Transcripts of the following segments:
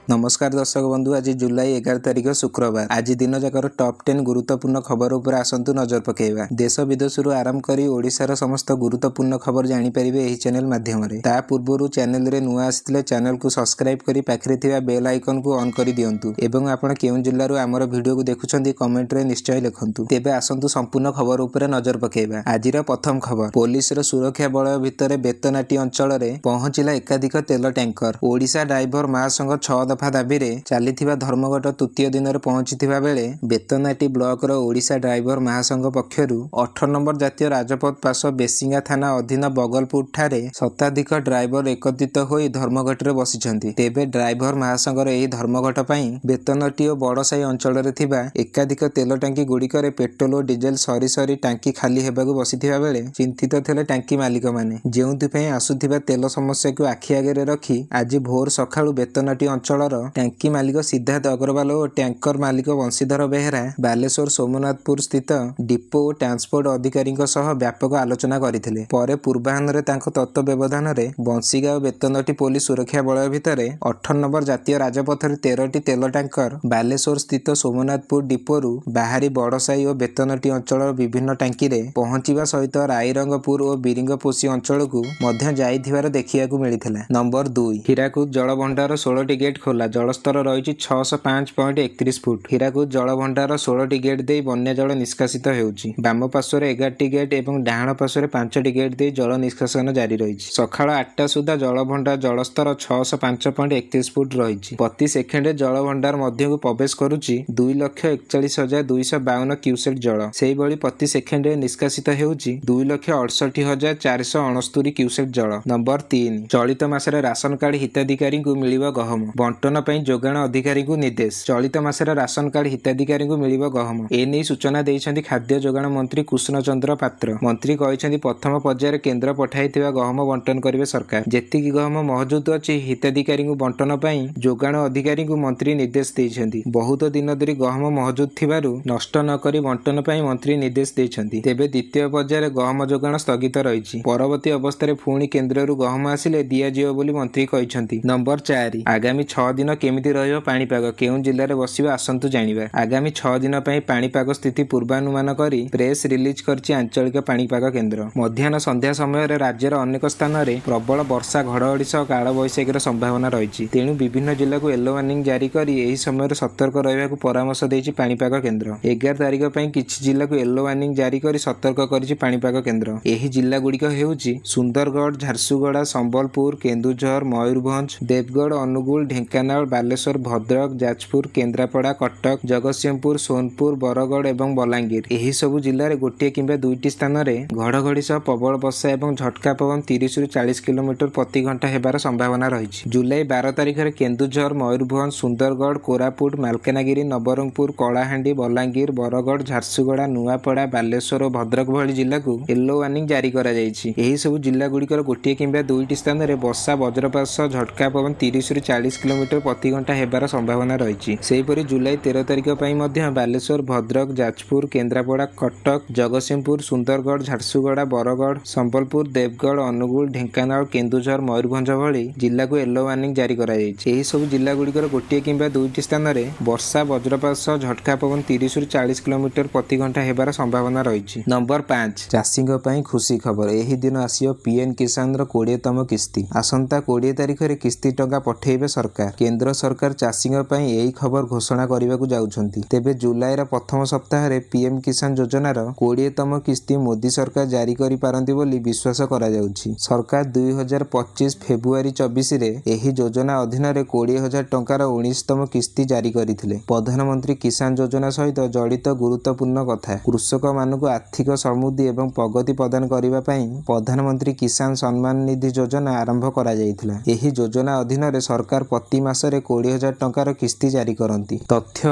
नमस्कार दर्शक बंधु, आज जुलाई 11 तारिख शुक्रवार। आज दिन जाकर टॉप 10 गुरुत्वपूर्ण खबर उपर आसंतु नजर पकेइबा। देश विदेशरू आरंभ करी ओडिशार समस्त गुरुत्वपूर्ण खबर जानिपारिबे एही चैनल माध्यम रे। ता पूर्वरु चैनल रे नुआ आसिथिले चैनल को सब्सक्राइब करी पाखरे थिबा बेल आइकन को ऑन करी दियंतु एवं आपण केउं जिल्लारू हमर वीडियो को देखुछन्ती कमेंट रे निश्चय लिखंतु। तेबे आसंतु संपूर्ण खबर उपर नजर पकेइबा। आजिर प्रथम खबर, पुलिस रो सुरक्षा बल भितर बेतनाटी अंचल रे पहुंचिला एकाधिक तेल टैंकर। ओडिशा ड्राइवर महासंघ 6 दफा दाबी रे चलीथिबा धर्मघट तृतीय दिन रे पहुंचिथिबा बेले बेतनाटी ब्लॉक रो ओडिशा ड्राइवर महासंघ पक्षरु 18 नंबर जातीय राजपथ पास बेसिंगा थाना अधीन बगलपुर ठारे शताधिक ड्राइवर एकत्रित होई धर्मघट रे बसिछन्ती। तेबे ड्राइवर महासंघ रे एही धर्मघट पई बेतनाटी ओ बड़साई अंचल रे थिबा एकाधिक तेल टांकी गुड़िकर पेट्रोल और डीजेल सरी सरी टांकी खाली हेबाकु बसिथिबा बेले चिंतित थिले टांकी मालिक माने, जेउथि पई आसुथिबा तेल समस्या को आखि आगे रे रखी आज भोर सखाळु बेतनाटी अंचलर टांकी मालिक सिद्धार्थ अग्रवाल और टैंकर मालिक वंशीधर बेहेरा बालेश्वर सोमनाथपुर स्थित डिपो और ट्रांसपोर्ट अधिकारी सह व्यापक आलोचना करथिले। परे पूर्वाह्न रे तांको तत्व व्यवधान रे बंशीगांव बेतनटी पुलिस सुरक्षा बल भितर 18 नंबर जातीय राजपथ रे 13टी तेल टैंकर बालेश्वर स्थित सोमनाथपुर डिपोरु बाहरी बड़साई और बेतनटी अंचल विभिन्न टांकी रे पहुंचीबा सहित रायरंगपुर और बिरिंगपोसी अंचल को मध्य जाइथिबार देखियाकू मिलिथिला। नंबर 2, हीराकुद जलभंडार 16टी गेट खोला, जलस्तर रही 605.31 फुट। हीराकुद जलभंडार 16टी गेट दे बन्या जल निष्कासित हेउची। बाम पार्श्वर 11टी गेट एवं डाहाण पार्श्वर 5टी गेट दे जल निष्कासन जारी रही। सकाळ 8टा सुधा जलभंडार जलस्तर 605.31 फुट रही। प्रति सेकेंड जलभंडार मध्य को प्रवेश करुची 2,41,252 क्यूसेक जल। सेही भली प्रति सेकेंड निष्कासित हेउची 2,68,469 क्यूसेक जल। नंबर 3, चलित मासरे राशन कार्ड हिताधिकारी को मिलिबो गहम, बंटन पई जोगाण अधिकारी को निर्देश। चलित मासरे राशन कार्ड हिताधिकारी को मिलिबो गहम, एने सूचना देइछन्ती खाद्य जोगाण मंत्री कृष्ण चंद्र पात्र। मंत्री कहिछन्ती प्रथम पर्यायर केंद्र पठाइथिबा गहम बंटन करिवे सरकार। जेतिकी गहम मौजूद अछि हिताधिकारी को बंटन पई जोगाण अधिकारी को मंत्री निर्देश देइछन्ती। बहुत दिन धरि गहम मौजूद थिबारु नष्ट न करी बंटन पई मंत्री निर्देश देइछन्ती। तेबे द्वितीय पर्यायर गहम जोगाण स्थगित रहिछि। परवर्ती अवस्था रे पुणी केंद्ररु गहम आसिले दिया जियो बोली मंत्री कहिछन्ती। नंबर 4, आगामी 6 दिन केमिति रहिबो पाणीपाग, केउं जिल्ला रे बसिबो आसंतु जानिबा। आगामी 6 दिन पई पाणीपाग स्थिति पूर्वानुमान करी प्रेस रिलीज करछि आंचलिक पाणीपाग केंद्र। मध्याह्न संध्या समय रे राज्यर अनेक स्थान रे प्रबल वर्षा घड़घड़ी सह काଳ बैशाखीर संभावना रहिछि। तेणु विभिन्न जिल्ला को येलो वार्निंग जारी करी एही समय रे सतर्क रहिबाकू परामर्श देछि पाणीपाग केंद्र। 11 तारिख पई किछि जिल्ला को येलो वार्निंग जारी करी सतर्क करिछि पाणीपाग केंद्र। एही जिल्ला गुड़िक हेउछि सुंदरगढ़, झारसुगुड़ा, संबलपुर, केन्दुझर, मयूरभंज, देवगढ़, अनुगुल, ढेंकानाल, बालेश्वर, भद्रक, जाजपुर, केन्द्रापड़ा, कटक, जगतसिंहपुर, सोनपुर, बरगढ़ एवं बलांगीर। एही सबु जिल्ला रे गोटे किंबा दुईटी स्थान रे घड़घड़ी सह प्रबल वर्षा एवं झटका पवन 30 रु 40 किलोमीटर प्रति घंटा हेबार संभावना रहिछि। जुलाई 12 तारिख रे केन्दुझर, मयूरभंज, सुंदरगढ़, कोरापुट, मालकानगिरी, नवरंगपुर, कलाहांडी, बलांगीर, बरगढ़, झारसुगुड़ा, नुआपड़ा, बालेश्वर और भद्रक भली जिल्ला को येलो वार्निंग जारी करा जायछि। एही सबु जिल्ला गुड़िकर गोटे किंबा दुईटी स्थान रे वर्षा वज्रपात सह झटका पवन 30 रु 40 किलोमीटर प्रति घंटा हेबार संभावना रहिछि। सेहिपरि जुलाई 13 तारिख पई मध्य बालेश्वर, भद्रक, जाजपुर, केन्द्रापड़ा, कटक, जगतसिंहपुर, सुंदरगढ़, झारसुगुड़ा, बरगढ़, संबलपुर, देवगढ़, अनुगुल, ढेंकानाल, केन्दुझर, मयूरभंज भली जिल्ला को येलो वार्निंग जारी करा जायछि। एही सब जिल्ला गुड़िकर गोटे किंबा दुईटी स्थान रे वर्षा वज्रपात सह झटका पवन 30 रु 40 किलोमीटर प्रति घंटा हेबार संभावना रहिछि। नंबर 5, चाषीଙ୍କ ପାଇଁ खुशी खबर। एही दिन आसियो पीएम किसान ର 20तम किस्ती। आसंता 20 तारिख रे किस्ती टंका पठेइबे सरकार। केंद्र सरकार चाषीଙ୍କ ପାଇଁ एही खबर घोषणा କରିବାକୁ जाउछन्ती। तेबे जुलाई रा प्रथम सप्ताह रे पीएम किसान योजना ର 20तम किस्ती मोदी सरकार जारी करि पारंती बोली विश्वास करा जाउछि। सरकार 2025 फेब्रुआरी 24 रे एही योजना अधीन रे 20,000 टंकार 19तम किस्ती जारी करिथिले। प्रधानमंत्री किसान योजना सहित जड़ित गुरुत्वपूर्ण कथा, कृषक मानकु आर्थिक समृद्धि एवं प्रगति प्रदान करिबा पई प्रधानमंत्री किसान सम्मान निधि योजना आरंभ करा जायथिला। एही योजना अधीन रे सरकार प्रति ମାସରେ 20,000 ଟଙ୍କାର କିସ୍ତି ଜାରି କରନ୍ତି। ତଥ୍ୟ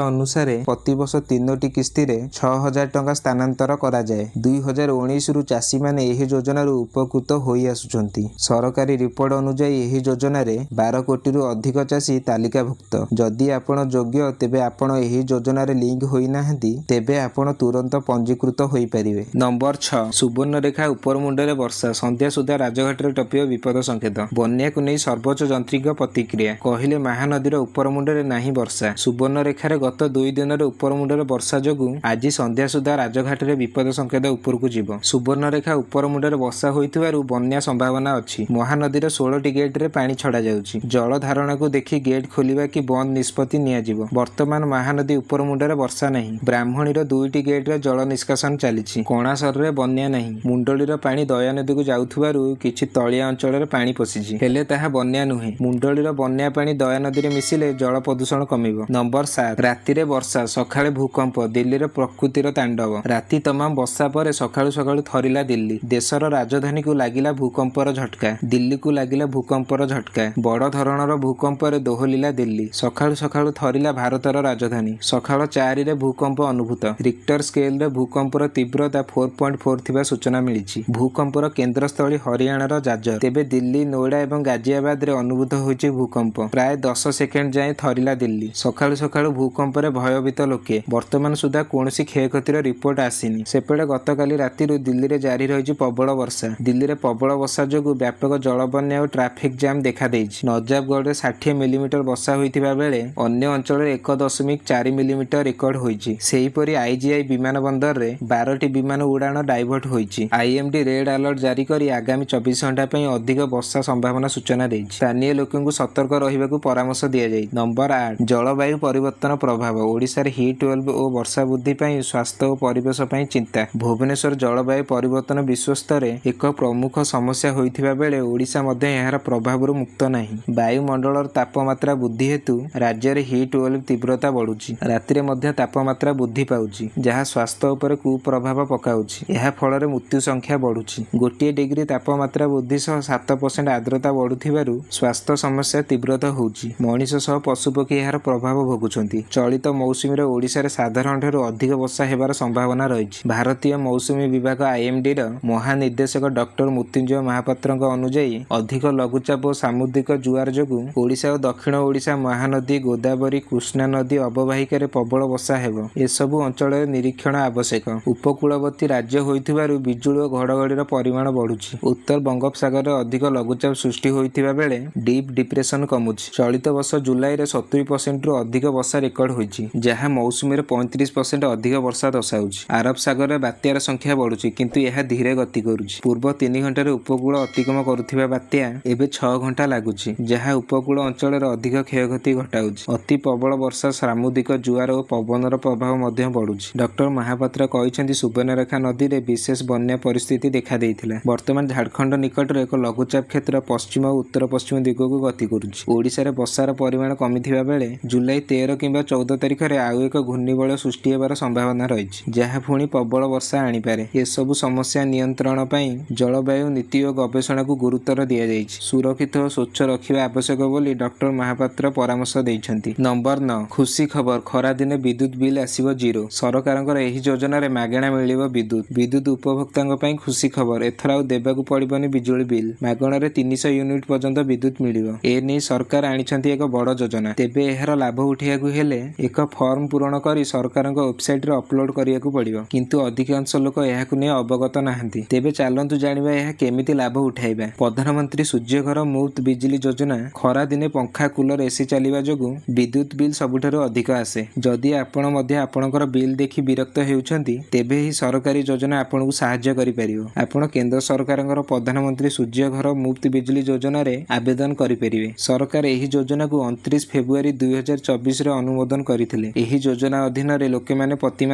ଅନୁସାରେ ପ୍ରତିବର୍ଷ 3ଟି କିସ୍ତିରେ 6,000 ଟଙ୍କା ସ୍ଥାନାନ୍ତର କରାଯାଏ। 2019ରୁ ଚାଷୀମାନେ ଏହି ଯୋଜନାରୁ ଉପକୃତ ହୋଇ ଆସୁଛନ୍ତି। ସରକାରୀ ରିପୋର୍ଟ ଅନୁଯାୟୀ ଏହି ଯୋଜନାରେ 12 କୋଟିରୁ ଅଧିକ ଚାଷୀ ତାଲିକାଭୁକ୍ତ। ଯଦି ଆପଣ ଯୋଗ୍ୟ ତେବେ ଆପଣ ଏହି ଯୋଜନାରେ ଲିଙ୍କ ହୋଇନାହାନ୍ତି ତେବେ ଆପଣ ତୁରନ୍ତ ପଞ୍ଜୀକୃତ ହୋଇପାରିବେ। ନମ୍ବର 6 ସୁବର୍ଣ୍ଣରେଖା ଉପରମୁଣ୍ଡରେ ବର୍ଷା, ସନ୍ଧ୍ୟା ସୁଦ୍ଧା ରାଜଘାଟରେ ଟପିବ ବିପଦ ସଂକେତ। ବନ୍ୟାକୁ ନେଇ ସର୍ବୋଚ୍ଚ ଯନ୍ତ୍ରୀଙ୍କ ପ୍ରତିକ୍ରିୟା। କହିଲେ ମହାନଦୀର ଉପରମୁଣ୍ଡରେ ନାହିଁ ବର୍ଷା। ସୁବର୍ଣ୍ଣରେଖାରେ ଗତ 2 ଦିନରେ ଉପରମୁଣ୍ଡରେ ବର୍ଷା ଯୋଗୁଁ ଆଜି ସନ୍ଧ୍ୟା ସୁଦ୍ଧା ରାଜଘାଟରେ ବିପଦ ସଂକେତ ଉପରକୁ ଯିବ। ସୁବର୍ଣ୍ଣରେଖା ଉପରମୁଣ୍ଡରେ ବର୍ଷା ହୋଇଥିବାରୁ ବନ୍ୟା ସମ୍ଭାବନା ଅଛି। ମହାନଦୀର 16ଟି ଗେଟ୍ରେ ପାଣି ଛଡ଼ାଯାଉଛି। ଜଳ ଧାରଣାକୁ ଦେଖି ଗେଟ୍ ଖୋଲିବା କି ବନ୍ଦ ନିଷ୍ପତ୍ତି ନିଆଯିବ। ବର୍ତ୍ତମାନ ମହାନଦୀ ଉପରମୁଣ୍ଡରେ ବର୍ଷା ନାହିଁ। ବ୍ରାହ୍ମଣୀର 2ଟି ଗେଟ୍ରେ ଜଳ ନିଷ୍କାସନ ଚାଲିଛି। କଣାସରରେ ବନ୍ୟା ନାହିଁ। ମୁଣ୍ଡଳୀର ପାଣି ଦୟାନଦୀକୁ ଯାଉଥିବାରୁ କିଛି ତଳିଆ ଅଞ୍ଚଳରେ ପାଣି ପଶିଛି, ହେଲେ ତାହା ବନ୍ୟା ନୁହେଁ। ମୁଣ୍ଡଳୀର ବନ୍ୟା ପାଣି ଦୟାନଦୀରେ ମିଶିଲେ ଜଳ ପ୍ରଦୂଷଣ କମିବ। ନମ୍ବର 7 ରାତିରେ ବର୍ଷା, ସକାଳେ ଭୂକମ୍ପ, ଦିଲ୍ଲୀରେ ପ୍ରକୃତିର ତାଣ୍ଡବ। ରାତି ତମାମ ବର୍ଷା ପରେ ସକାଳୁ ସକାଳୁ ଥରିଲା ଦିଲ୍ଲୀ। ଦେଶର ରାଜଧାନୀକୁ ଲାଗିଲା ଭୂକମ୍ପର ଝଟକା। ଦିଲ୍ଲୀକୁ ଲାଗିଲା ଭୂକମ୍ପର ଝଟକା। ବଡ଼ ଧରଣର ଭୂକମ୍ପରେ ଦୋହଲିଲା ଦିଲ୍ଲୀ। ସକାଳୁ ସକାଳୁ ଥରିଲା ଭାରତର ରାଜଧାନୀ। ସକାଳ 4ରେ ଭୂକମ୍ପ ଅନୁଭୂତ। ରିକ୍ଟର ସ୍କେଲରେ ଭୂକମ୍ପର ତୀବ୍ରତା 4.4 ଥିବା ସୂଚନା ମିଳିଛି। ଭୂକମ୍ପର କେନ୍ଦ୍ରସ୍ଥଳୀ ହରିୟାଣାର ଜାଜର। ତେବେ ଦିଲ୍ଲୀ, ନୋଏଡା ଏବଂ ଗାଜିଆବାଦରେ ଅନୁଭୂତ ହୋଇଛି ଭୂକମ୍ପ। ପ୍ରାୟ 10 ସେକେଣ୍ଡ ଯାଏଁ ଥରିଲା ଦିଲ୍ଲୀ। ସକାଳୁ ସକାଳୁ ଭୂକମ୍ପରେ ଭୟଭୀତ ଲୋକେ। ବର୍ତ୍ତମାନ ସୁଦ୍ଧା କୌଣସି କ୍ଷୟକ୍ଷତିର ରିପୋର୍ଟ ଆସିନି। ସେପଟେ ଗତକାଲି ରାତିରୁ ଦିଲ୍ଲୀରେ ଜାରି ରହିଛି ପ୍ରବଳ ବର୍ଷା। ଦିଲ୍ଲୀରେ ପ୍ରବଳ ବର୍ଷା ଯୋଗୁଁ ବ୍ୟାପକ ଜଳବନ୍ୟା ଓ ଟ୍ରାଫିକ୍ ଜାମ୍ ଦେଖାଦେଇଛି। ନଜାଫଗଡ଼ରେ 60 ମିଲିମିଟର ବର୍ଷା ହୋଇଥିବା ବେଳେ ଅନ୍ୟ ଅଞ୍ଚଳରେ 1.4 ମିଲିମିଟର ରେକର୍ଡ ହୋଇଛି। ସେହିପରି ଆଇଜିଆଇ ବିମାନ ବନ୍ଦରରେ 12ଟି ବିମାନ ଉଡ଼ାଣ ଡାଇଭର୍ଟ ହୋଇଛି। ଆଇଏମଡି ରେଡ୍ ଆଲର୍ଟ ଜାରି କରି ଆଗାମୀ 24 ଘଣ୍ଟା ପାଇଁ ଅଧିକ ବର୍ଷା ସମ୍ଭାବନା ସୂଚନା ଦେଇଛି। ସ୍ଥାନୀୟ ଲୋକଙ୍କୁ ସତର୍କ ରହିବାକୁ ପରାମର୍ଶ ଦିଆଯାଇଛି। ନମ୍ବର 8 ଜଳବାୟୁ ପରିବର୍ତ୍ତନ ପ୍ରଭାବ, ଓଡ଼ିଶାରେ ହିଟ୍ ୱେଭ୍ ଓ ବର୍ଷା ବୃଦ୍ଧି ପାଇଁ ସ୍ୱାସ୍ଥ୍ୟ ଓ ପରିବେଶ ପାଇଁ ଚିନ୍ତା। ଭୁବନେଶ୍ୱର ଜଳବାୟୁ ପରିବର୍ତ୍ତନ ବିଶ୍ୱସ୍ତରରେ ଏକ ପ୍ରମୁଖ ସମସ୍ୟା ହୋଇଥିବା ବେଳେ ଓଡ଼ିଶା ମଧ୍ୟ ଏହାର ପ୍ରଭାବରୁ ମୁକ୍ତ ନାହିଁ। ବାୟୁମଣ୍ଡଳର ତାପମାତ୍ରା ବୃଦ୍ଧି ହେତୁ ରାଜ୍ୟରେ ହିଟ୍ ୱେଭ୍ ତୀବ୍ରତା ବଢ଼ୁଛି। ରାତିରେ ମଧ୍ୟ ତାପମାତ୍ରା ବୃଦ୍ଧି ପାଉଛି, ଯାହା ସ୍ୱାସ୍ଥ୍ୟ ଉପରେ କୁପ୍ରଭାବ ପକାଉଛି। ଏହା ଫଳରେ ମୃତ୍ୟୁ ସଂଖ୍ୟା ବଢ଼ୁଛି। 1 ଡିଗ୍ରୀ ତାପମାତ୍ରା ବୃଦ୍ଧି ସହ 7% ଆର୍ଦ୍ରତା ବଢ଼ୁଥିବାରୁ ସ୍ୱାସ୍ଥ୍ୟ ସମସ୍ୟା ତୀବ୍ରତର ହେଉଛି। ମଣିଷ ସହ ପଶୁପକ୍ଷୀ ଏହାର ପ୍ରଭାବ ଭୋଗୁଛନ୍ତି। ଚଳିତ ମୌସୁମୀରେ ଓଡ଼ିଶାରେ ସାଧାରଣଠାରୁ ଅଧିକ ବର୍ଷା ହେବାର ସମ୍ଭାବନା ରହିଛି। ଭାରତୀୟ ମୌସୁମୀ ବିଭାଗ ଆଇଏମଡିର ମହାନିର୍ଦ୍ଦେଶକ ଡକ୍ଟର ମୃତ୍ୟୁଞ୍ଜୟ ମହାପାତ୍ରଙ୍କ ଅନୁଯାୟୀ ଅଧିକ ଲଘୁଚାପ ଓ ସାମୁଦ୍ରିକ ଜୁଆର ଯୋଗୁଁ ଓଡ଼ିଶା ଓ ଦକ୍ଷିଣ ଓଡ଼ିଶା ମହାନଦୀ, ଗୋଦାବରୀ, କୃଷ୍ଣା ନଦୀ ଅବବାହିକାରେ ପ୍ରବଳ ବର୍ଷା ହେବ। ଏସବୁ ଅଞ୍ଚଳରେ ନିରୀକ୍ଷଣ ଆବଶ୍ୟକ। ଉପକୂଳବର୍ତ୍ତୀ ରାଜ୍ୟ ହୋଇଥିବାରୁ ବିଜୁଳି ଓ ଘଡ଼ଘଡ଼ିର ପରିମାଣ ବଢ଼ୁଛି। ଉତ୍ତର ବଙ୍ଗୋପସାଗରରେ ଅଧିକ ଲଘୁଚାପ ସୃଷ୍ଟି ହୋଇଥିବା ବେଳେ ଡିପ୍ ଡିପ୍ରେସନ କମୁଛି। ଚଳିତ ବର୍ଷ ଜୁଲାଇରେ 70%ରୁ ଅଧିକ ବର୍ଷା ରେକର୍ଡ ହୋଇଛି, ଯାହା ମୌସୁମୀରେ 35% ଅଧିକ ବର୍ଷା ଦର୍ଶାଉଛି। ଆରବ ସାଗରରେ ବାତ୍ୟାର ସଂଖ୍ୟା ବଢ଼ୁଛି, କିନ୍ତୁ ଏହା ଧୀରେ ଗତି କରୁଛି। ପୂର୍ବ 3 ଘଣ୍ଟାରେ ଉପକୂଳ ଅତିକ୍ରମ କରୁଥିବା ବାତ୍ୟା ଏବେ 6 ଘଣ୍ଟା ଲାଗୁଛି, ଯାହା ଉପକୂଳ ଅଞ୍ଚଳରେ ଅଧିକ କ୍ଷୟକ୍ଷତି ଘଟାଉଛି। ଅତି ପ୍ରବଳ ବର୍ଷା, ସାମୁଦ୍ରିକ ଜୁଆର ଓ ପବନର ପ୍ରଭାବ ମଧ୍ୟ ବଢ଼ୁଛି। ଡକ୍ଟର ମହାପାତ୍ର କହିଛନ୍ତି ସୁବର୍ଣ୍ଣରେଖା ନଦୀରେ ବିଶେଷ ବନ୍ୟା ପରିସ୍ଥିତି ଦେଖାଦେଇଥିଲା। ବର୍ତ୍ତମାନ ଝାଡ଼ଖଣ୍ଡ ନିକଟରେ ଏକ ଲଘୁଚାପ କ୍ଷେତ୍ର ପଶ୍ଚିମ ଓ ଉତ୍ତର ପଶ୍ଚିମ ଦିଗକୁ ଗତି କରୁଛି। ଓଡ଼ିଶାରେ ବର୍ଷାର ପରିମାଣ କମିଥିବା ବେଳେ ଜୁଲାଇ 13 କିମ୍ବା 14 ତାରିଖରେ ଆଉ ଏକ ଘୂର୍ଣ୍ଣିବଳୟ ସୃଷ୍ଟି ହେବାର ସମ୍ଭାବନା ରହିଛି, ଯାହା ପୁଣି ପ୍ରବଳ ବର୍ଷା ଆଣିପାରେ। ଏସବୁ ସମସ୍ୟା ନିୟନ୍ତ୍ରଣ ପାଇଁ ଜଳବାୟୁ ନୀତି ଓ ଗବେଷଣାକୁ ଗୁରୁତ୍ୱ ଦିଆଯାଇଛି। ସୁରକ୍ଷିତ ଓ ସ୍ୱଚ୍ଛ ରଖିବା ଆବଶ୍ୟକ ବୋଲି ଡକ୍ଟର ମହାପାତ୍ର ପରାମର୍ଶ ଦେଇଛନ୍ତି। ନମ୍ବର 9 ଖୁସି ଖବର, ଖରାଦିନେ ବିଦ୍ୟୁତ ବିଲ୍ ଆସିବ 0। ସରକାରଙ୍କର ଏହି ଯୋଜନାରେ ମାଗଣା ମିଳିବ ବିଦ୍ୟୁତ। ବିଦ୍ୟୁତ ଉପଭୋକ୍ତାଙ୍କ ପାଇଁ ଖୁସି ଖବର, ଏଥର ଆଉ ଦେବାକୁ ପଡ଼ିବନି ବିଜୁଳି ବିଲ୍। ମାଗଣାରେ 300 ୟୁନିଟ୍ ପର୍ଯ୍ୟନ୍ତ ବିଦ୍ୟୁତ ମିଳିବ। ଏନେଇ ସରକାର ଆଣିଛନ୍ତି ଏକ ବଡ଼ ଯୋଜନା। ତେବେ ଏହାର ଲାଭ ଉଠାଇବାକୁ ହେଲେ ଏକ ଫର୍ମ ପୂରଣ କରି ସରକାରଙ୍କ ୱେବସାଇଟରେ ଅପଲୋଡ କରିବାକୁ ପଡ଼ିବ। କିନ୍ତୁ ଅଧିକାଂଶ ଲୋକ ଏହାକୁ ନେଇ ଅବଗତ ନାହାନ୍ତି। ତେବେ ଚାଲନ୍ତୁ ଜାଣିବା ଏହା କେମିତି ଲାଭ ଉଠାଇବା। ପ୍ରଧାନମନ୍ତ୍ରୀ ସୂର୍ଯ୍ୟଘର ମୁଫ୍ତ ବିଜଲି ଯୋଜନା। ଖରାଦିନେ ପଙ୍ଖା, କୁଲର, ଏସି ଚାଲିବା ଯୋଗୁଁ ବିଦ୍ୟୁତ ବିଲ୍ ସବୁଠାରୁ ଅଧିକ ଆସେ। ଯଦି ଆପଣ ମଧ୍ୟ ଆପଣଙ୍କର ବିଲ୍ ଦେଖି ବିରକ୍ତ ହେଉଛନ୍ତି, ତେବେ ଏହି ସରକାରୀ ଯୋଜନା ଆପଣଙ୍କୁ ସାହାଯ୍ୟ କରିପାରିବ। ଆପଣ କେନ୍ଦ୍ର ସରକାରଙ୍କର ପ୍ରଧାନମନ୍ତ୍ରୀ ସୂର୍ଯ୍ୟଘର ମୁଫ୍ତ ବିଜଲି ଯୋଜନାରେ ଆବେଦନ କରିପାରିବେ। ସରକାର ଏହି ଯୋଜନାକୁ 29 ଫେବୃଆରୀ 2024ରେ ଅନୁମୋଦନ କରିଥିଲେ। ଏହି ଯୋଜନା ଅଧୀନରେ ଲୋକମାନେ ପ୍ରତି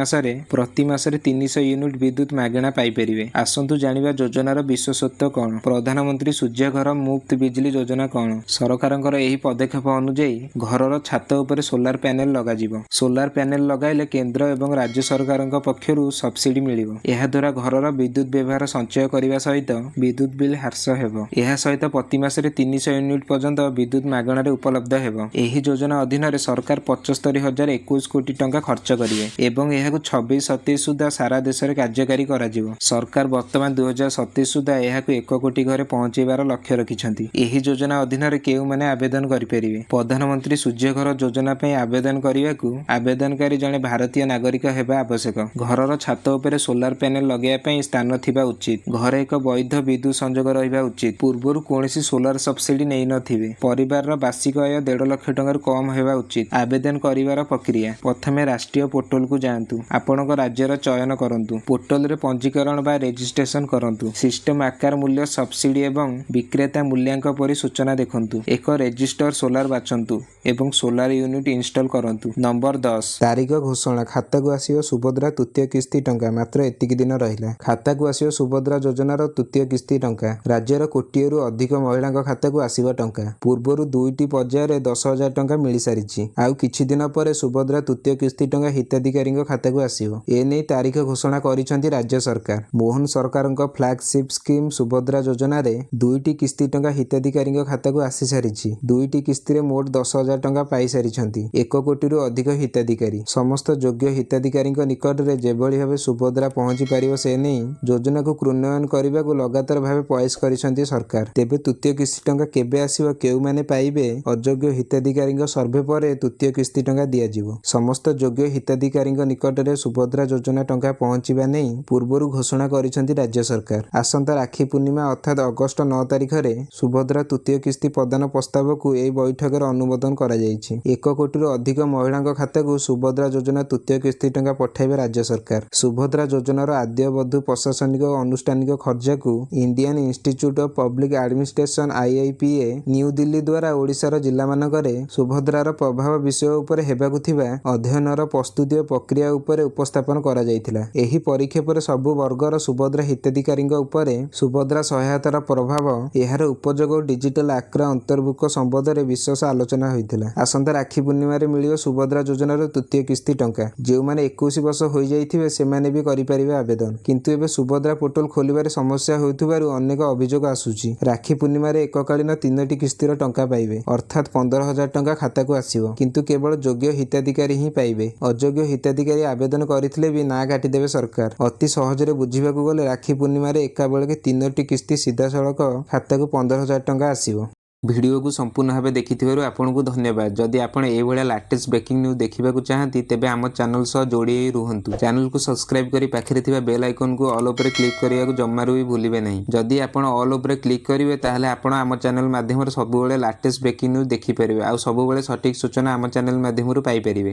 ମାସରେ 300 ୟୁନିଟ୍ ବିଦ୍ୟୁତ ମାଗଣା ପାଇପାରିବେ। ଆସନ୍ତୁ ଜାଣିବା ଯୋଜନାର ବିଶେଷତ୍ୱ କ'ଣ। ପ୍ରଧାନମନ୍ତ୍ରୀ ସୂର୍ଯ୍ୟଘର ମୁଫ୍ତ ବିଜଲି ଯୋଜନା କ'ଣ? ସରକାରଙ୍କର ଏହି ପଦକ୍ଷେପ ଅନୁଯାୟୀ ଘରର ଛାତ ଉପରେ ସୋଲାର ପ୍ୟାନେଲ ଲଗାଯିବ। ସୋଲାର ପ୍ୟାନେଲ ଲଗାଇଲେ କେନ୍ଦ୍ର ଏବଂ ରାଜ୍ୟ ସରକାରଙ୍କ ପକ୍ଷରୁ ସବସିଡି ମିଳିବ। ଏହାଦ୍ୱାରା ଘରର ବିଦ୍ୟୁତ ବ୍ୟବହାର ସଞ୍ଚୟ କରିବା ସହିତ ବିଦ୍ୟୁତ ବିଲ୍ ହ୍ରାସ ହେବ। ଏହା ସହିତ ପ୍ରତି ମାସରେ 300 ୟୁନିଟ୍ ପର୍ଯ୍ୟନ୍ତ ବିଦ୍ୟୁତ ମାଗଣାରେ ମାସରେ ଉପଲବ୍ଧ ହେବ। ଏହି ଯୋଜନା ଅଧୀନରେ ସରକାର 75,021 କୋଟି ଟଙ୍କା ଖର୍ଚ୍ଚ କରିବେ ଏବଂ ଏହାକୁ 26-27 ସୁଦ୍ଧା ସାରା ଦେଶରେ କାର୍ଯ୍ୟକାରୀ କରାଯିବ। ସରକାର ବର୍ତ୍ତମାନ 2027 ସୁଦ୍ଧା ଏହାକୁ 1 କୋଟି ଘରେ ପହଞ୍ଚାଇବାର ଲକ୍ଷ୍ୟ ରଖିଛନ୍ତି। ଏହି ଯୋଜନା ଅଧୀନରେ କେଉଁମାନେ ଆବେଦନ କରିପାରିବେ? ପ୍ରଧାନମନ୍ତ୍ରୀ ସୂର୍ଯ୍ୟ ଘର ଯୋଜନା ପାଇଁ ଆବେଦନ କରିବାକୁ ଆବେଦନକାରୀ ଜଣେ ଭାରତୀୟ ନାଗରିକ ହେବା ଆବଶ୍ୟକ। ଘରର ଛାତ ଉପରେ ସୋଲାର ପ୍ୟାନେଲ ଲଗାଇବା ପାଇଁ ସ୍ଥାନ ଥିବା ଉଚିତ। ଘରେ ଏକ ବୈଧ ବିଦ୍ୟୁତ ସଂଯୋଗ ରହିବା ଉଚିତ। ପୂର୍ବରୁ କୌଣସି ସୋଲାର ସବସିଡି ନେଇନଥିବେ। ପରିବାରର ବାର୍ଷିକ ଆୟ 1.5 ଲକ୍ଷ ଟଙ୍କାରୁ କମ୍ ହେବା ଉଚିତ। ଆବେଦନ କରିବାର ପ୍ରକ୍ରିୟା: ପ୍ରଥମେ ରାଷ୍ଟ୍ରୀୟ ପୋର୍ଟାଲକୁ ଯାଆନ୍ତୁ। ଆପଣଙ୍କ ରାଜ୍ୟର ଚୟନ କରନ୍ତୁ। ପୋର୍ଟାଲରେ ପଞ୍ଜୀକରଣ ବା ରେଜିଷ୍ଟ୍ରେସନ କରନ୍ତୁ। ସିଷ୍ଟମ ଆକାର, ମୂଲ୍ୟ, ସବସିଡି ଏବଂ ବିକ୍ରେତା ମୂଲ୍ୟାଙ୍କ ପରି ସୂଚନା ଦେଖନ୍ତୁ। ଏକ ରେଜିଷ୍ଟର ସୋଲାର ବାଛନ୍ତୁ ଏବଂ ସୋଲାର ୟୁନିଟ ଇନଷ୍ଟଲ କରନ୍ତୁ। ନମ୍ବର 10, ତାରିଖ ଘୋଷଣା: ଖାତାକୁ ଆସିବ ସୁଭଦ୍ରା ତୃତୀୟ କିସ୍ତି ଟଙ୍କା। ମାତ୍ର ଏତିକି ଦିନ ରହିଲା। ଖାତାକୁ ଆସିବ ସୁଭଦ୍ରା ଯୋଜନାର ତୃତୀୟ କିସ୍ତି ଟଙ୍କା। ରାଜ୍ୟର କୋଟିଏରୁ ଅଧିକ ମହିଳାଙ୍କ ଖାତାକୁ ଆସିବ ଟଙ୍କା। ପୂର୍ବରୁ 2ଟି ପର୍ଯ୍ୟାୟରେ 10,000 ଟଙ୍କା ମିଳିସାରିଛି। ଆଉ କିଛି ଦିନ ପରେ ସୁଭଦ୍ରା ତୃତୀୟ କିସ୍ତି ଟଙ୍କା ହିତାଧିକାରୀଙ୍କ ଖାତାକୁ ଆସିବ। ଏନେଇ ତାରିଖ ଘୋଷଣା କରିଛନ୍ତି ରାଜ୍ୟ ସରକାର। ମୋହନ ସରକାରଙ୍କ ଫ୍ଲାଗସିପ୍ ସ୍କିମ୍ ସୁଭଦ୍ରା ଯୋଜନାରେ 2ଟି କିସ୍ତି ଟଙ୍କା ହିତାଧିକାରୀଙ୍କ ଖାତାକୁ ଆସିସାରିଛି। 2ଟି କିସ୍ତିରେ ମୋଟ 10,000 ଟଙ୍କା ପାଇସାରିଛନ୍ତି 1 କୋଟିରୁ ଅଧିକ ହିତାଧିକାରୀ। ସମସ୍ତ ଯୋଗ୍ୟ ହିତାଧିକାରୀଙ୍କ ନିକଟରେ ଯେଭଳି ଭାବେ ସୁଭଦ୍ରା ପହଞ୍ଚି ପାରିବ ସେ ନେଇ ଯୋଜନାକୁ କ୍ରିୟାନ୍ୱୟନ କରିବାକୁ ଲଗାତାର ଭାବେ ପ୍ରୟାସ କରିଛନ୍ତି ସରକାର। ତେବେ ତୃତୀୟ କିସ୍ତି ଟଙ୍କା କେବେ ଆସିବ, କେଉଁମାନେ ପାଇବେ? ଅଯୋଗ୍ୟ ହିତାଧିକାରୀଙ୍କ ସର୍ଭେ ପରେ ତୃତୀୟ କିସ୍ତି ଟଙ୍କା ଦିଆଯିବ। ସମସ୍ତ ଯୋଗ୍ୟ ହିତାଧିକାରୀଙ୍କ ନିକଟରେ ସୁଭଦ୍ରା ଯୋଜନା ଟଙ୍କା ପହଞ୍ଚିବା ନେଇ ପୂର୍ବରୁ ଘୋଷଣା କରିଛନ୍ତି ରାଜ୍ୟ ସରକାର। ଆସନ୍ତା ରାକ୍ଷୀ ପୂର୍ଣ୍ଣିମା ଅର୍ଥାତ୍ ଅଗଷ୍ଟ 9 ତାରିଖରେ ସୁଭଦ୍ରା ତୃତୀୟ କିସ୍ତି ପ୍ରଦାନ ପ୍ରସ୍ତାବକୁ ଏହି ବୈଠକରେ ଅନୁମୋଦନ କରାଯାଇଛି। 1 କୋଟିରୁ ଅଧିକ ମହିଳାଙ୍କ ଖାତାକୁ ସୁଭଦ୍ରା ଯୋଜନା ତୃତୀୟ କିସ୍ତି ଟଙ୍କା ପଠାଇବେ ରାଜ୍ୟ ସରକାର। ସୁଭଦ୍ରା ଯୋଜନାର ଆଦ୍ୟବଧୂ ପ୍ରଶାସନିକ ଓ ଆନୁଷ୍ଠାନିକ ଖର୍ଚ୍ଚକୁ Indian institute of public administration IIPA new Delhi ଦ୍ୱାରା ଓଡ଼ିଶାର ଜିଲ୍ଲାମାନଙ୍କରେ ସୁଭଦ୍ରାର ପ୍ରଭାବ ବିଷୟ ଉପରେ ହେବାକୁ ଥିବା ଅଧ୍ୟୟନର ପ୍ରସ୍ତୁତି ଓ ପ୍ରକ୍ରିୟା ଉପରେ ଉପସ୍ଥାପନ କରାଯାଇଥିଲା। ଏହି ପରୀକ୍ଷା ପରେ ସବୁ ବର୍ଗର ସୁଭଦ୍ରା ହିତାଧିକାରୀଙ୍କ ଉପରେ ସୁଭଦ୍ରା ସହାୟତାର ପ୍ରଭାବ, ଏହାର ଉପଯୋଗ ଓ ଡିଜିଟାଲ ଆକ୍ର ଅନ୍ତର୍ଭୁକ୍ତ ସମ୍ବନ୍ଧରେ ବିଶେଷ ଆଲୋଚନା ହୋଇଥିଲା। ଆସନ୍ତା ରାକ୍ଷୀ ପୂର୍ଣ୍ଣିମାରେ ମିଳିବ ସୁଭଦ୍ରା ଯୋଜନାର ତୃତୀୟ କିସ୍ତି ଟଙ୍କା। ଯେଉଁମାନେ 21 ବର୍ଷ ହୋଇଯାଇଥିବେ ସେମାନେ ବି କରିପାରିବେ ଆବେଦନ। କିନ୍ତୁ ଏବେ ସୁଭଦ୍ରା ପୋର୍ଟାଲ ଖୋଲିବାରେ ସମସ୍ୟା ହେଉଥିବାରୁ ଅନେକ ଅଭିଯୋଗ ଆସୁଛି। ରାକ୍ଷୀ ପୂର୍ଣ୍ଣିମାରେ ଏକକାଳୀନ 3ଟି କିସ୍ତିର ଟଙ୍କା ପାଇବେ, ଅର୍ଥାତ୍ 15,000 ଟଙ୍କା ଖାତାକୁ ଆସିବ। କିନ୍ତୁ କେବଳ ଯୋଗ୍ୟ ହିତାଧିକାରୀ ହିଁ ପାଇବେ। ଅଯୋଗ୍ୟ ହିତାଧିକାରୀ ଆବେଦନ କରିଥିଲେ ବି ନାଁ କାଟିଦେବେ ସରକାର। ଅତି ସହଜରେ ବୁଝିବାକୁ ଗଲେ ରାକ୍ଷୀ ପୂର୍ଣ୍ଣିମାରେ ଏକାବେଳକେ 3ଟି କିସ୍ତି ସିଧାସଳଖ ଖାତାକୁ 15,000 ଟଙ୍କା ଆସିବ। ଭିଡ଼ିଓକୁ ସମ୍ପୂର୍ଣ୍ଣ ଭାବେ ଦେଖିଥିବାରୁ ଆପଣଙ୍କୁ ଧନ୍ୟବାଦ। ଯଦି ଆପଣ ଏଇଭଳିଆ ଲାଟେଷ୍ଟ ବ୍ରେକିଂ ନ୍ୟୁଜ୍ ଦେଖିବାକୁ ଚାହାନ୍ତି ତେବେ ଆମ ଚ୍ୟାନେଲ ସହ ଯୋଡ଼ି ହୋଇ ରୁହନ୍ତୁ। ଚ୍ୟାନେଲକୁ ସବସ୍କ୍ରାଇବ୍ କରି ପାଖରେ ଥିବା ବେଲ୍ ଆଇକନକୁ ଅଲ୍ ଉପରେ କ୍ଲିକ୍ କରିବାକୁ ଜମାରୁ ବି ଭୁଲିବେ ନାହିଁ। ଯଦି ଆପଣ ଅଲ୍ ଉପରେ କ୍ଲିକ୍ କରିବେ ତାହେଲେ ଆପଣ ଆମ ଚ୍ୟାନେଲ ମାଧ୍ୟମରେ ସବୁବେଳେ ଲାଟେଷ୍ଟ ବ୍ରେକିଂ ନ୍ୟୁଜ୍ ଦେଖିପାରିବେ ଆଉ ସବୁବେଳେ ସଠିକ୍ ସୂଚନା ଆମ ଚ୍ୟାନେଲ ମାଧ୍ୟମରୁ ପାଇପାରିବେ।